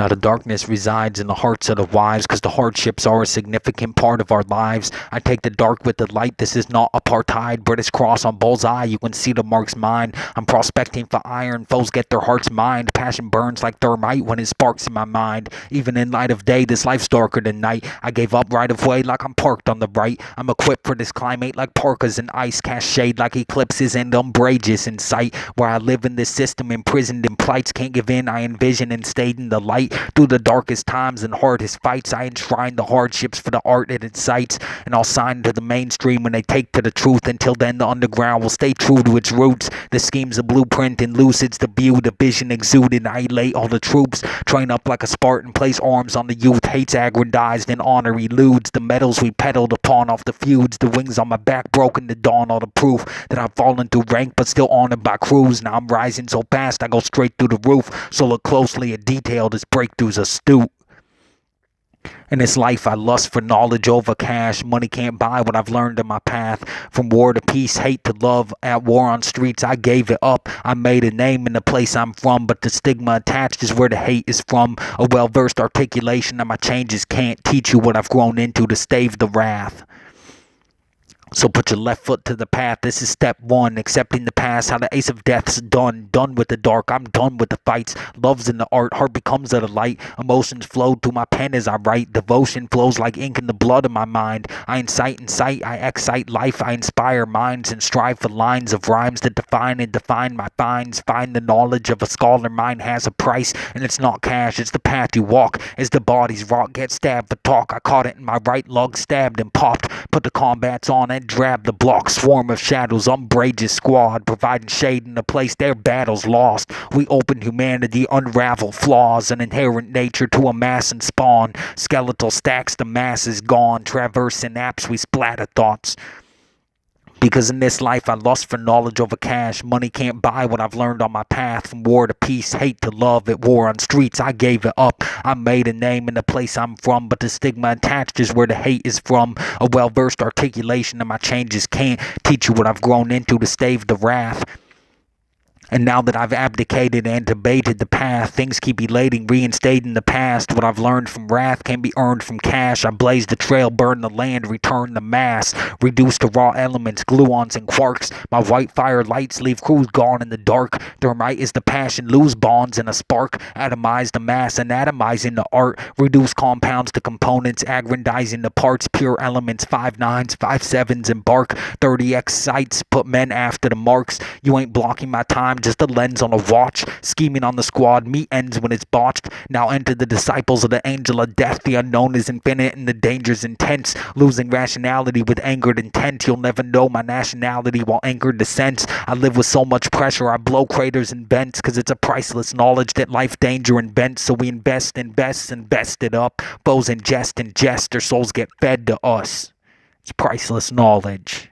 Now the darkness resides in the hearts of the wise, because the hardships are a significant part of our lives. I take the dark with the light. This is not apartheid. British cross on bullseye. You can see the mark's mine. I'm prospecting for iron. Foes get their hearts mined. Passion burns like thermite when it sparks in my mind. Even in light of day, this life's darker than night. I gave up right of way like I'm parked on the right. I'm equipped for this climate like parkas and ice. Cast shade like eclipses and umbrageous in sight. Where I live in this system, imprisoned in plights. Can't give in. I envision and stayed in the light. Through the darkest times and hardest fights, I enshrine the hardships for the art it incites. And I'll sign to the mainstream when they take to the truth. Until then, the underground will stay true to its roots. The scheme's a blueprint and lucids the view. The vision exuded. I elate all the troops. Train up like a Spartan. Place arms on the youth. Hates aggrandized and honor eludes. The medals we peddled upon off the feuds. The wings on my back broken to dawn. All the proof that I've fallen through rank but still honored by crews. Now I'm rising so fast I go straight through the roof. So look closely at detail. This breakthrough's astute. In this life I lust for knowledge over cash. Money can't buy what I've learned in my path. From war to peace, hate to love. At war on streets I gave it up. I made a name in the place I'm from, but the stigma attached is where the hate is from. A well-versed articulation of my changes can't teach you what I've grown into to stave the wrath. So put your left foot to the path. This is step one. Accepting the past. How the ace of death's done. Done with the dark. I'm done with the fights. Love's in the art. Heart becomes of the light. Emotions flow through my pen as I write. Devotion flows like ink in the blood of my mind. I incite and sight. I excite life. I inspire minds and strive for lines of rhymes that define and define my finds. Find the knowledge of a scholar mind has a price. And it's not cash. It's the path you walk. As the bodies rot. Get stabbed for talk. I caught it in my right lug. Stabbed and popped. Put the combats on and drab the block. Swarm of shadows, umbrageous squad, providing shade in a place their battles lost. We open humanity, unravel flaws, an inherent nature to amass and spawn. Skeletal stacks, the mass is gone. Traverse synapse, we splatter thoughts. Because in this life I lust for knowledge over cash. Money can't buy what I've learned on my path. From war to peace, hate to love. At war on streets I gave it up. I made a name in the place I'm from, but the stigma attached is where the hate is from. A well-versed articulation of my changes can't teach you what I've grown into to stave the wrath. And now that I've abdicated and debated the path, things keep elating, reinstating the past. What I've learned from wrath can be earned from cash. I blaze the trail, burn the land, return the mass. Reduce to raw elements, gluons and quarks. My white fire lights leave crews gone in the dark. Thermite is the passion, lose bonds in a spark. Atomize the mass, anatomizing the art. Reduce compounds to components, aggrandizing the parts. Pure elements, 5/9s, 5/7s, embark. 30x sights, put men after the marks. You ain't blocking my time. Just a lens on a watch. Scheming on the squad, meat ends when it's botched. Now enter the disciples of the angel of death. The unknown is infinite and the danger's intense. Losing rationality with angered intent. You'll never know my nationality while anchored to sense. I live with so much pressure I blow craters and vents. Cause it's a priceless knowledge that life danger invents. So we invest it up. Foes ingest, their souls get fed to us. It's priceless knowledge.